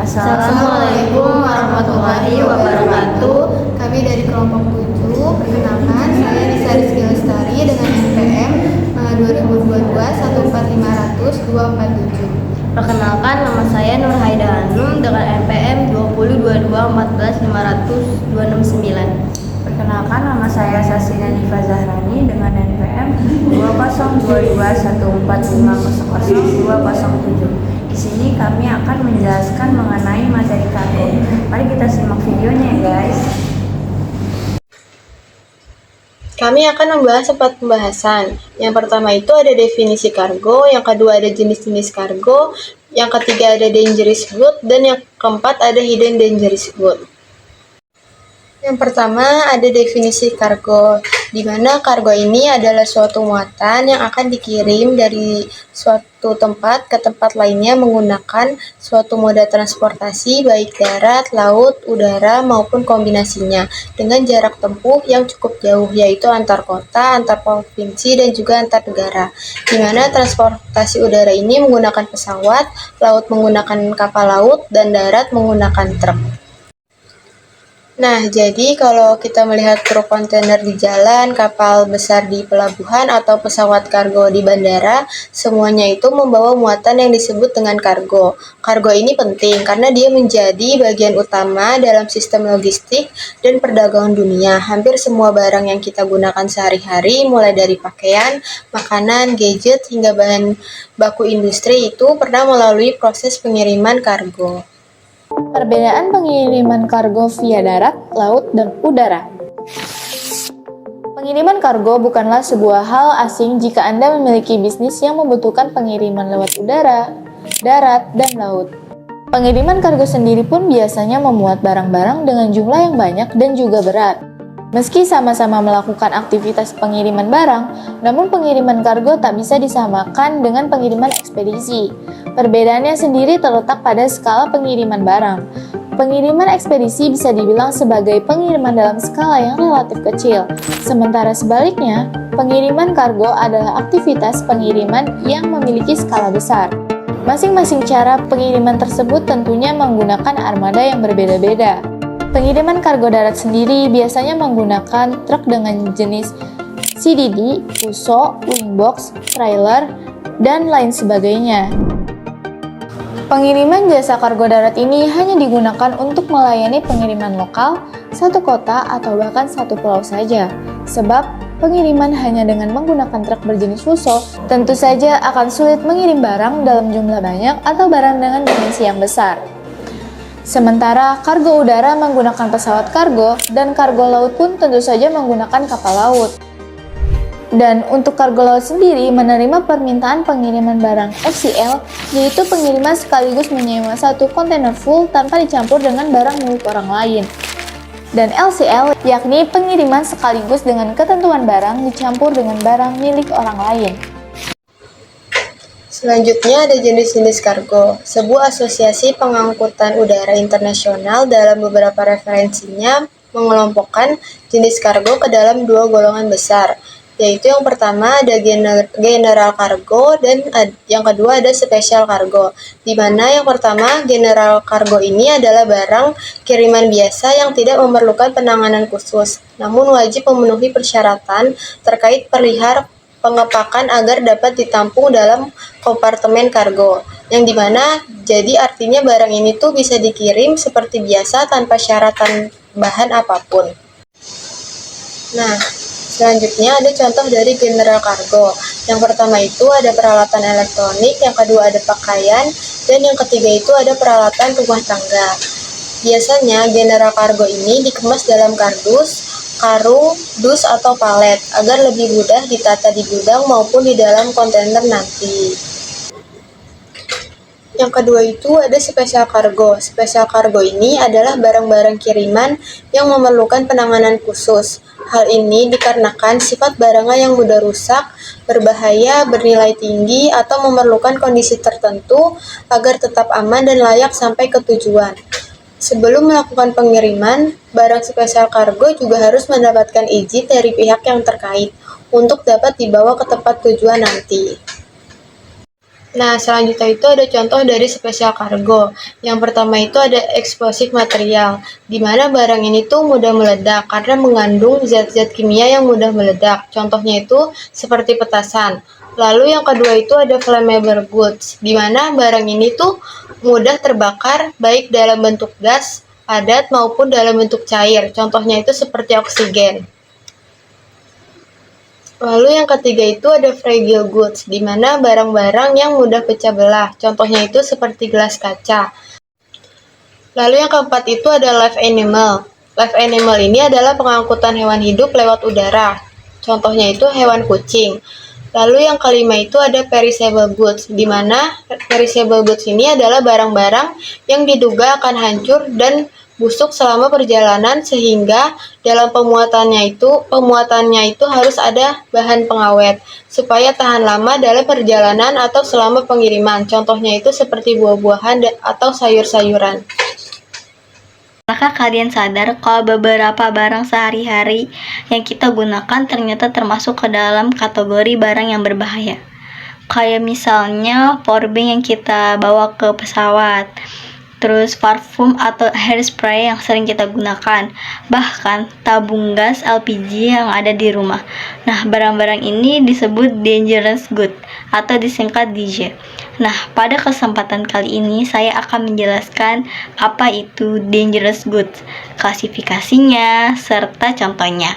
Assalamualaikum warahmatullahi wabarakatuh. Kami dari kelompok 7, perkenalkan saya Nisa Rizky Lestari dengan NPM 2022 14500 247. Perkenalkan, nama saya Nur Haida Hanum dengan NPM 2022 14500 269. Perkenalkan, nama saya Sasina Nifa Zahrani dengan NPM 2022 14500 207. Di sini kami akan menjelaskan mengenai materi kargo. Mari kita simak videonya ya guys. Kami akan membahas 4 pembahasan. Yang pertama itu ada definisi kargo, yang kedua ada jenis-jenis kargo, yang ketiga ada dangerous good, dan yang keempat ada hidden dangerous good. Yang pertama ada definisi kargo, di mana kargo ini adalah suatu muatan yang akan dikirim dari suatu tempat ke tempat lainnya menggunakan suatu moda transportasi baik darat, laut, udara maupun kombinasinya dengan jarak tempuh yang cukup jauh, yaitu antar kota, antar provinsi, dan juga antar negara. Di mana transportasi udara ini menggunakan pesawat, laut menggunakan kapal laut, dan darat menggunakan truk. Nah, jadi kalau kita melihat truk kontainer di jalan, kapal besar di pelabuhan, atau pesawat kargo di bandara, semuanya itu membawa muatan yang disebut dengan kargo. Kargo ini penting karena dia menjadi bagian utama dalam sistem logistik dan perdagangan dunia. Hampir semua barang yang kita gunakan sehari-hari, mulai dari pakaian, makanan, gadget, hingga bahan baku industri itu pernah melalui proses pengiriman kargo. Perbedaan pengiriman kargo via darat, laut, dan udara. Pengiriman kargo bukanlah sebuah hal asing jika Anda memiliki bisnis yang membutuhkan pengiriman lewat udara, darat, dan laut. Pengiriman kargo sendiri pun biasanya memuat barang-barang dengan jumlah yang banyak dan juga berat. Meski sama-sama melakukan aktivitas pengiriman barang, namun pengiriman kargo tak bisa disamakan dengan pengiriman ekspedisi. Perbedaannya sendiri terletak pada skala pengiriman barang. Pengiriman ekspedisi bisa dibilang sebagai pengiriman dalam skala yang relatif kecil, sementara sebaliknya, pengiriman kargo adalah aktivitas pengiriman yang memiliki skala besar. Masing-masing cara pengiriman tersebut tentunya menggunakan armada yang berbeda-beda. Pengiriman kargo darat sendiri biasanya menggunakan truk dengan jenis CDD, fuso, wingbox, trailer, dan lain sebagainya. Pengiriman jasa kargo darat ini hanya digunakan untuk melayani pengiriman lokal, satu kota, atau bahkan satu pulau saja. Sebab pengiriman hanya dengan menggunakan truk berjenis fuso, tentu saja akan sulit mengirim barang dalam jumlah banyak atau barang dengan dimensi yang besar. Sementara kargo udara menggunakan pesawat kargo, dan kargo laut pun tentu saja menggunakan kapal laut. Dan untuk kargo laut sendiri menerima permintaan pengiriman barang FCL, yaitu pengiriman sekaligus menyewa satu kontainer full tanpa dicampur dengan barang milik orang lain. Dan LCL, yakni pengiriman sekaligus dengan ketentuan barang dicampur dengan barang milik orang lain. Selanjutnya ada jenis-jenis kargo. Sebuah asosiasi pengangkutan udara internasional dalam beberapa referensinya mengelompokkan jenis kargo ke dalam 2 golongan besar, yaitu yang pertama ada general cargo dan yang kedua ada special cargo. Di mana yang pertama general cargo ini adalah barang kiriman biasa yang tidak memerlukan penanganan khusus, namun wajib memenuhi persyaratan terkait perihal pengepakan agar dapat ditampung dalam kompartemen kargo, yang dimana jadi artinya barang ini tuh bisa dikirim seperti biasa tanpa syaratan bahan apapun. Nah, selanjutnya ada contoh dari general cargo. Yang pertama itu ada peralatan elektronik, yang kedua ada pakaian, dan yang ketiga itu ada peralatan rumah tangga. Biasanya general cargo ini dikemas dalam kardus, karung, dus, atau palet agar lebih mudah ditata di gudang maupun di dalam kontainer nanti. Yang kedua itu ada special cargo. Special cargo ini adalah barang-barang kiriman yang memerlukan penanganan khusus. Hal ini dikarenakan sifat barangnya yang mudah rusak, berbahaya, bernilai tinggi, atau memerlukan kondisi tertentu agar tetap aman dan layak sampai ke tujuan. Sebelum melakukan pengiriman, barang spesial kargo juga harus mendapatkan izin dari pihak yang terkait untuk dapat dibawa ke tempat tujuan nanti. Nah, selanjutnya itu ada contoh dari spesial kargo. Yang pertama itu ada eksplosif material, di mana barang ini tuh mudah meledak karena mengandung zat-zat kimia yang mudah meledak. Contohnya itu seperti petasan. Lalu yang kedua itu ada flammable goods, di mana barang ini tuh mudah terbakar baik dalam bentuk gas, padat maupun dalam bentuk cair. Contohnya itu seperti oksigen. Lalu yang ketiga itu ada fragile goods, di mana barang-barang yang mudah pecah belah. Contohnya itu seperti gelas kaca. Lalu yang keempat itu ada live animal. Live animal ini adalah pengangkutan hewan hidup lewat udara. Contohnya itu hewan kucing. Lalu yang kelima itu ada perishable goods, di mana perishable goods ini adalah barang-barang yang diduga akan hancur dan busuk selama perjalanan, sehingga dalam pemuatannya itu harus ada bahan pengawet supaya tahan lama dalam perjalanan atau selama pengiriman. Contohnya itu seperti buah-buahan atau sayur-sayuran. Apakah kalian sadar kalau beberapa barang sehari-hari yang kita gunakan ternyata termasuk ke dalam kategori barang yang berbahaya? Kayak misalnya powerbank yang kita bawa ke pesawat, terus parfum atau hairspray yang sering kita gunakan, bahkan tabung gas LPG yang ada di rumah. Nah, barang-barang ini disebut dangerous good atau disingkat DJ. Nah, pada kesempatan kali ini saya akan menjelaskan apa itu dangerous goods, klasifikasinya, serta contohnya.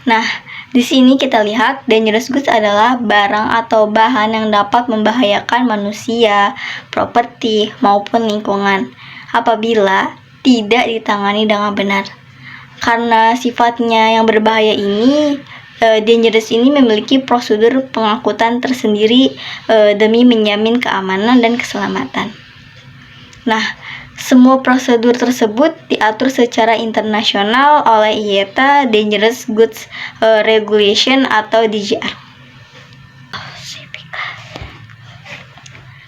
Nah, di sini kita lihat dangerous goods adalah barang atau bahan yang dapat membahayakan manusia, properti, maupun lingkungan apabila tidak ditangani dengan benar. Karena sifatnya yang berbahaya ini, dangerous ini memiliki prosedur pengangkutan tersendiri demi menjamin keamanan dan keselamatan. Nah, semua prosedur tersebut diatur secara internasional oleh IATA Dangerous Goods Regulation atau DGR.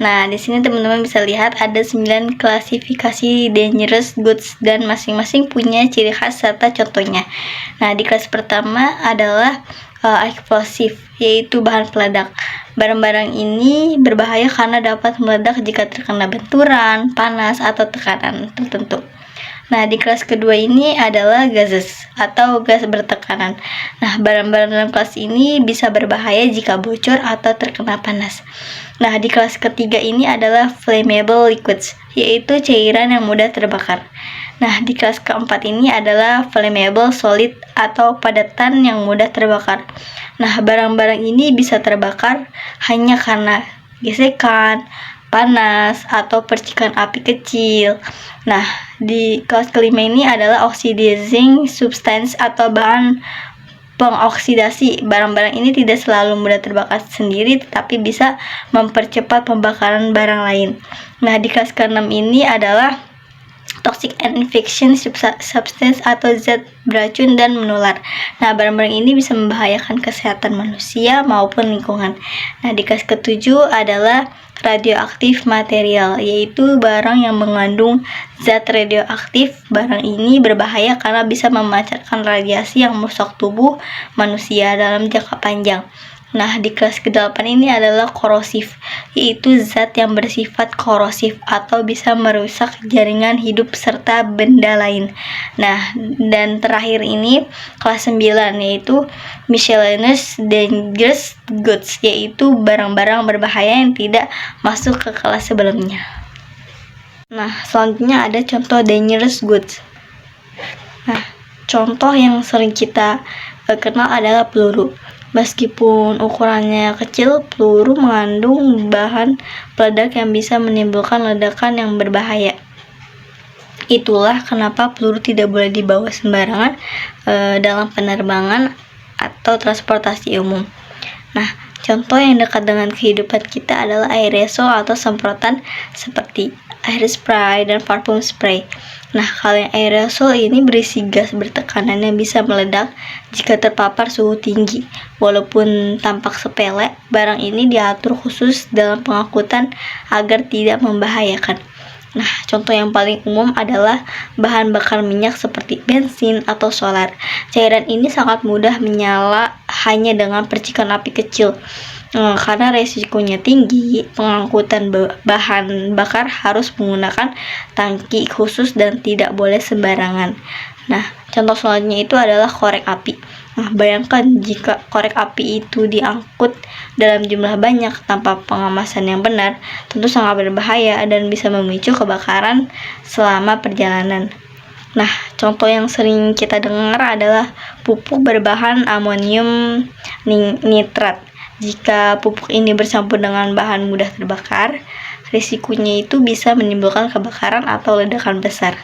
Nah, di sini teman-teman bisa lihat ada 9 klasifikasi dangerous goods dan masing-masing punya ciri khas serta contohnya. Nah, di kelas pertama adalah eksplosif, yaitu bahan peledak. Barang-barang ini berbahaya karena dapat meledak jika terkena benturan, panas, atau tekanan tertentu. Nah, di kelas kedua ini adalah gases atau gas bertekanan. Nah, barang-barang dalam kelas ini bisa berbahaya jika bocor atau terkena panas. Nah, di kelas ketiga ini adalah flammable liquids, yaitu cairan yang mudah terbakar. Nah, di kelas keempat ini adalah flammable solid atau padatan yang mudah terbakar. Nah, barang-barang ini bisa terbakar hanya karena gesekan, panas, atau percikan api kecil. Nah, di kelas kelima ini adalah oxidizing substance atau bahan pengoksidasi. Barang-barang ini tidak selalu mudah terbakar sendiri, tetapi bisa mempercepat pembakaran barang lain. Nah, di kelas ke-6 ini adalah toxic and infection substance atau zat beracun dan menular. Nah, barang-barang ini bisa membahayakan kesehatan manusia maupun lingkungan. Nah, di kelas ke-7 adalah radioaktif material, yaitu barang yang mengandung zat radioaktif. Barang ini berbahaya karena bisa memancarkan radiasi yang merusak tubuh manusia dalam jangka panjang. Nah, di kelas ke-8 ini adalah korosif, yaitu zat yang bersifat korosif atau bisa merusak jaringan hidup serta benda lain. Nah, dan terakhir ini kelas 9, yaitu miscellaneous dangerous goods, yaitu barang-barang berbahaya yang tidak masuk ke kelas sebelumnya. Nah, selanjutnya ada contoh dangerous goods. Nah, contoh yang sering kita kenal adalah peluru. Meskipun ukurannya kecil, peluru mengandung bahan peledak yang bisa menimbulkan ledakan yang berbahaya. Itulah kenapa peluru tidak boleh dibawa sembarangan dalam penerbangan atau transportasi umum. Nah, contoh yang dekat dengan kehidupan kita adalah aerosol atau semprotan seperti air spray dan parfum spray. Nah, kalau yang aerosol ini berisi gas bertekanan yang bisa meledak jika terpapar suhu tinggi. Walaupun tampak sepele, barang ini diatur khusus dalam pengangkutan agar tidak membahayakan. Nah, contoh yang paling umum adalah bahan bakar minyak seperti bensin atau solar. Cairan ini sangat mudah menyala hanya dengan percikan api kecil. Karena resikonya tinggi, pengangkutan bahan bakar harus menggunakan tangki khusus dan tidak boleh sembarangan. Nah, contoh selanjutnya itu adalah korek api. Nah, bayangkan jika korek api itu diangkut dalam jumlah banyak tanpa pengemasan yang benar, tentu sangat berbahaya dan bisa memicu kebakaran selama perjalanan. Nah, contoh yang sering kita dengar adalah pupuk berbahan amonium nitrat. Jika pupuk ini bercampur dengan bahan mudah terbakar, risikonya itu bisa menimbulkan kebakaran atau ledakan besar.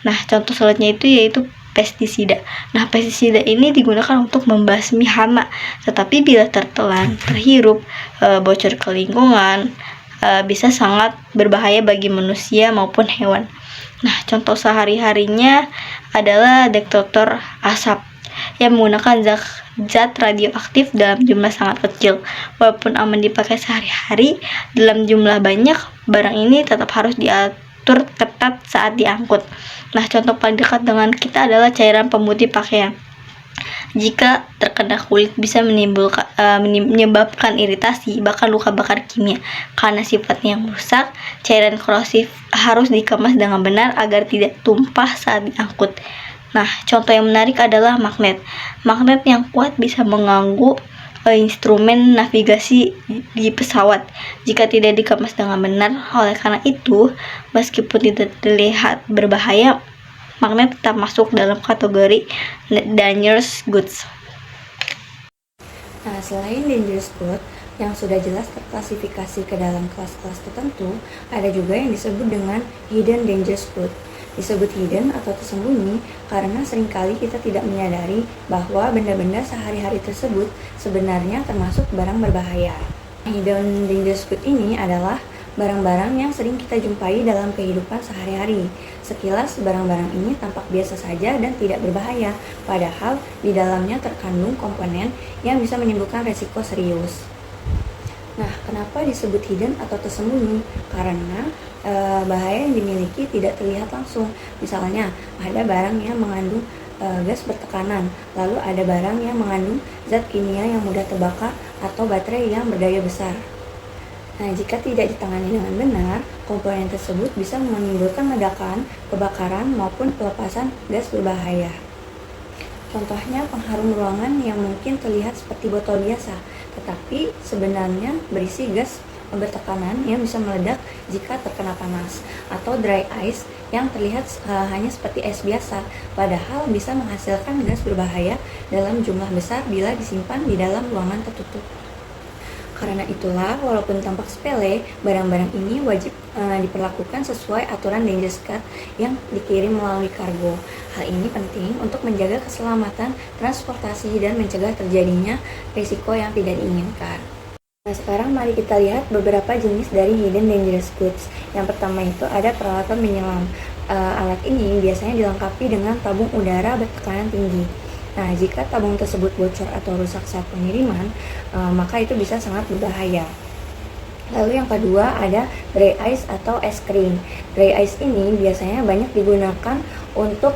Nah, contoh selanjutnya itu yaitu pestisida. Nah, pestisida ini digunakan untuk membasmi hama, tetapi bila tertelan, terhirup, bocor ke lingkungan, bisa sangat berbahaya bagi manusia maupun hewan. Nah, contoh sehari-harinya adalah detektor asap yang menggunakan zat radioaktif dalam jumlah sangat kecil. Walaupun aman dipakai sehari-hari, dalam jumlah banyak, barang ini tetap harus diatur ketat saat diangkut. Nah, contoh paling dekat dengan kita adalah cairan pemutih pakaian. Jika terkena kulit bisa menyebabkan iritasi, bahkan luka bakar kimia. Karena sifatnya yang merusak, cairan korosif harus dikemas dengan benar agar tidak tumpah saat diangkut. Nah, contoh yang menarik adalah magnet. Magnet yang kuat bisa mengganggu instrumen navigasi di pesawat jika tidak dikemas dengan benar. Oleh karena itu, meskipun tidak terlihat berbahaya, magnet tetap masuk dalam kategori dangerous goods. Nah, selain dangerous goods yang sudah jelas terklasifikasi ke dalam kelas-kelas tertentu, ada juga yang disebut dengan hidden dangerous goods. Disebut hidden atau tersembunyi karena seringkali kita tidak menyadari bahwa benda-benda sehari-hari tersebut sebenarnya termasuk barang berbahaya. Hidden dangerous goods ini adalah barang-barang yang sering kita jumpai dalam kehidupan sehari-hari. Sekilas barang-barang ini tampak biasa saja dan tidak berbahaya, padahal di dalamnya terkandung komponen yang bisa menimbulkan resiko serius. Nah, kenapa disebut hidden atau tersembunyi? Karena bahaya yang dimiliki tidak terlihat langsung. Misalnya, ada barang yang mengandung gas bertekanan, lalu ada barang yang mengandung zat kimia yang mudah terbakar atau baterai yang berdaya besar. Nah, jika tidak ditangani dengan benar, komponen tersebut bisa menimbulkan ledakan, kebakaran, maupun pelepasan gas berbahaya. Contohnya pengharum ruangan yang mungkin terlihat seperti botol biasa, tetapi sebenarnya berisi gas bertekanan yang bisa meledak jika terkena panas, atau dry ice yang terlihat hanya seperti es biasa, padahal bisa menghasilkan gas berbahaya dalam jumlah besar bila disimpan di dalam ruangan tertutup. Karena itulah, walaupun tampak sepele, barang-barang ini wajib diperlakukan sesuai aturan dangerous goods yang dikirim melalui kargo. Hal ini penting untuk menjaga keselamatan transportasi dan mencegah terjadinya risiko yang tidak diinginkan. Nah, sekarang mari kita lihat beberapa jenis dari hidden dangerous goods. Yang pertama itu ada peralatan menyelam. Alat ini biasanya dilengkapi dengan tabung udara bertekanan tinggi. Nah, jika tabung tersebut bocor atau rusak saat pengiriman, maka itu bisa sangat berbahaya. Lalu yang kedua ada dry ice atau es krim. Dry ice ini biasanya banyak digunakan untuk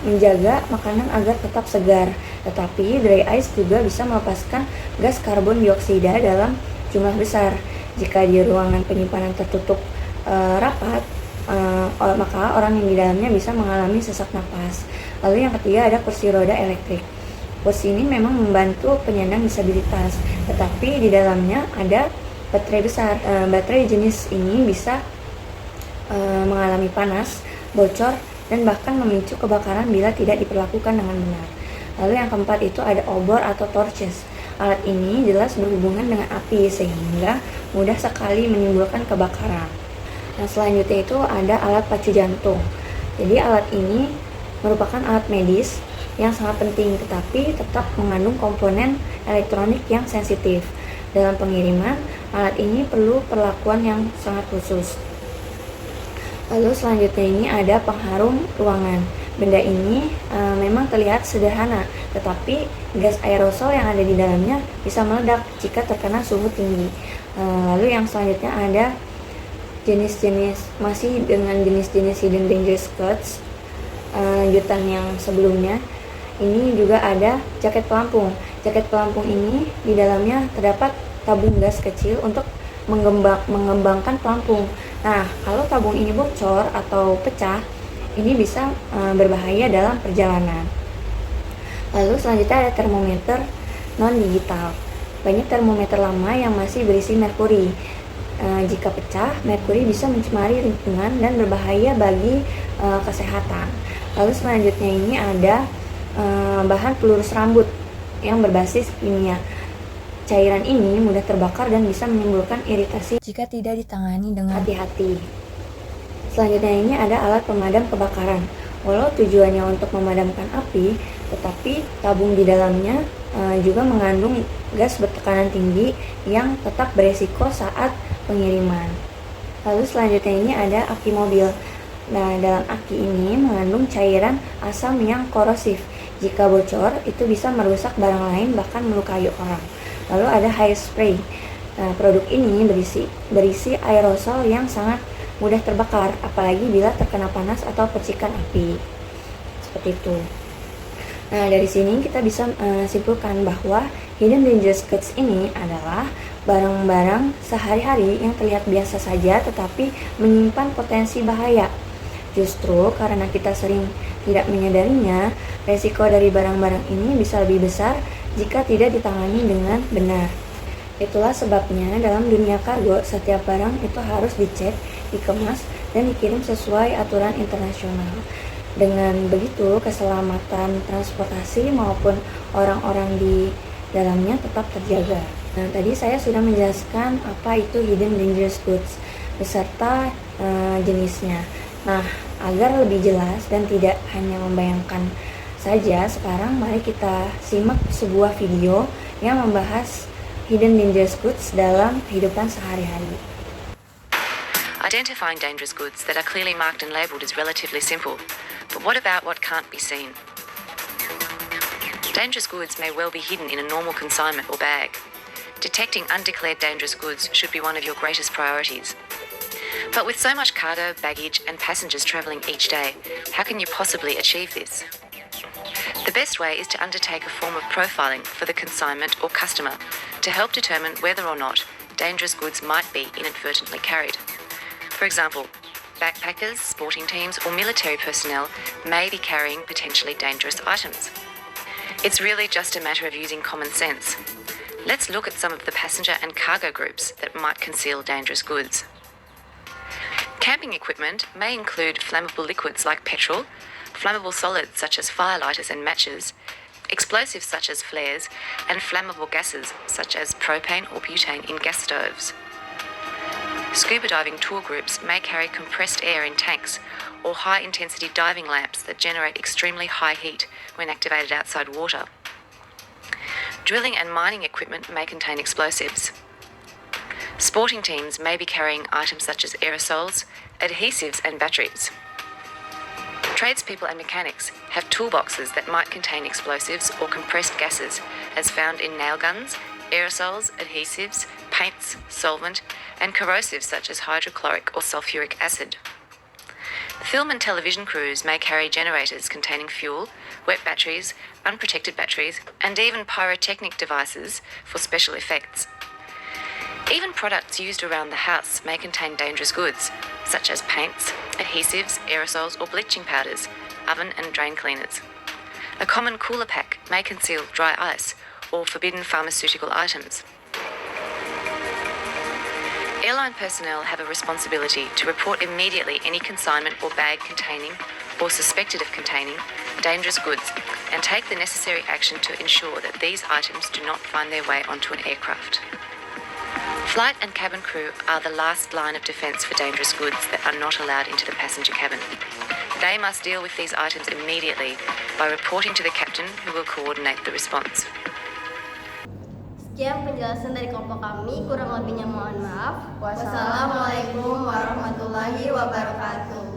menjaga makanan agar tetap segar. Tetapi dry ice juga bisa melepaskan gas karbon dioksida dalam jumlah besar. Jika di ruangan penyimpanan tertutup rapat, maka orang yang di dalamnya bisa mengalami sesak napas. Lalu yang ketiga ada kursi roda elektrik. Kursi ini memang membantu penyandang disabilitas, tetapi di dalamnya ada baterai besar. Baterai jenis ini bisa mengalami panas, bocor, dan bahkan memicu kebakaran bila tidak diperlakukan dengan benar. Lalu yang keempat itu ada obor atau torches. Alat ini jelas berhubungan dengan api sehingga mudah sekali menimbulkan kebakaran. Nah, selanjutnya itu ada alat pacu jantung. Jadi alat ini merupakan alat medis yang sangat penting, tetapi tetap mengandung komponen elektronik yang sensitif. Dalam pengiriman, alat ini perlu perlakuan yang sangat khusus. Lalu selanjutnya ini ada pengharum ruangan. Benda ini memang terlihat sederhana, tetapi gas aerosol yang ada di dalamnya bisa meledak jika terkena suhu tinggi. Lalu yang selanjutnya ada masih dengan jenis-jenis hidden dangerous goods lanjutan yang sebelumnya. Ini juga ada jaket pelampung. Jaket pelampung ini di dalamnya terdapat tabung gas kecil untuk mengembangkan pelampung. Nah, kalau tabung ini bocor atau pecah, ini bisa berbahaya dalam perjalanan. Lalu selanjutnya ada termometer non-digital. Banyak termometer lama yang masih berisi merkuri. Jika pecah, merkuri bisa mencemari lingkungan dan berbahaya bagi kesehatan. Lalu selanjutnya ini ada bahan pelurus rambut yang berbasis kimia. Cairan ini mudah terbakar dan bisa menimbulkan iritasi jika tidak ditangani dengan hati-hati. Selanjutnya ini ada alat pemadam kebakaran. Walau tujuannya untuk memadamkan api, tetapi tabung di dalamnya juga mengandung gas bertekanan tinggi yang tetap beresiko saat pengiriman. Lalu selanjutnya ini ada aki mobil. Nah, dalam aki ini mengandung cairan asam yang korosif. Jika bocor, itu bisa merusak barang lain bahkan melukai orang. Lalu ada hairspray. Nah, produk ini berisi aerosol yang sangat mudah terbakar, apalagi bila terkena panas atau percikan api. Seperti itu. Nah, dari sini kita bisa simpulkan bahwa hidden dangerous goods ini adalah barang-barang sehari-hari yang terlihat biasa saja tetapi menyimpan potensi bahaya. Justru karena kita sering tidak menyadarinya, resiko dari barang-barang ini bisa lebih besar jika tidak ditangani dengan benar. Itulah sebabnya dalam dunia kargo, setiap barang itu harus dicek, dikemas, dan dikirim sesuai aturan internasional. Dengan begitu, keselamatan transportasi maupun orang-orang di dalamnya tetap terjaga. Nah, tadi saya sudah menjelaskan apa itu hidden dangerous goods beserta jenisnya. Nah, agar lebih jelas dan tidak hanya membayangkan saja, sekarang mari kita simak sebuah video yang membahas hidden dangerous goods dalam kehidupan sehari-hari. Identifying dangerous goods that are clearly marked and labelled is relatively simple. But what about what can't be seen? Dangerous goods may well be hidden in a normal consignment or bag. Detecting undeclared dangerous goods should be one of your greatest priorities. But with so much cargo, baggage, and passengers travelling each day, how can you possibly achieve this? The best way is to undertake a form of profiling for the consignment or customer to help determine whether or not dangerous goods might be inadvertently carried. For example, backpackers, sporting teams, or military personnel may be carrying potentially dangerous items. It's really just a matter of using common sense. Let's look at some of the passenger and cargo groups that might conceal dangerous goods. Camping equipment may include flammable liquids like petrol, flammable solids such as firelighters and matches, explosives such as flares, and flammable gases such as propane or butane in gas stoves. Scuba diving tour groups may carry compressed air in tanks or high-intensity diving lamps that generate extremely high heat when activated outside water. Drilling and mining equipment may contain explosives. Sporting teams may be carrying items such as aerosols, adhesives and batteries. Tradespeople and mechanics have toolboxes that might contain explosives or compressed gases as found in nail guns, aerosols, adhesives, paints, solvent, and corrosives such as hydrochloric or sulfuric acid. Film and television crews may carry generators containing fuel, wet batteries, unprotected batteries, and even pyrotechnic devices for special effects. Even products used around the house may contain dangerous goods, such as paints, adhesives, aerosols, or bleaching powders, oven and drain cleaners. A common cooler pack may conceal dry ice or forbidden pharmaceutical items. Airline personnel have a responsibility to report immediately any consignment or bag containing or suspected of containing dangerous goods and take the necessary action to ensure that these items do not find their way onto an aircraft. Flight and cabin crew are the last line of defence for dangerous goods that are not allowed into the passenger cabin. They must deal with these items immediately by reporting to the captain, who will coordinate the response. Sekian penjelasan dari kelompok kami, kurang lebihnya mohon maaf. Wassalamualaikum warahmatullahi wabarakatuh.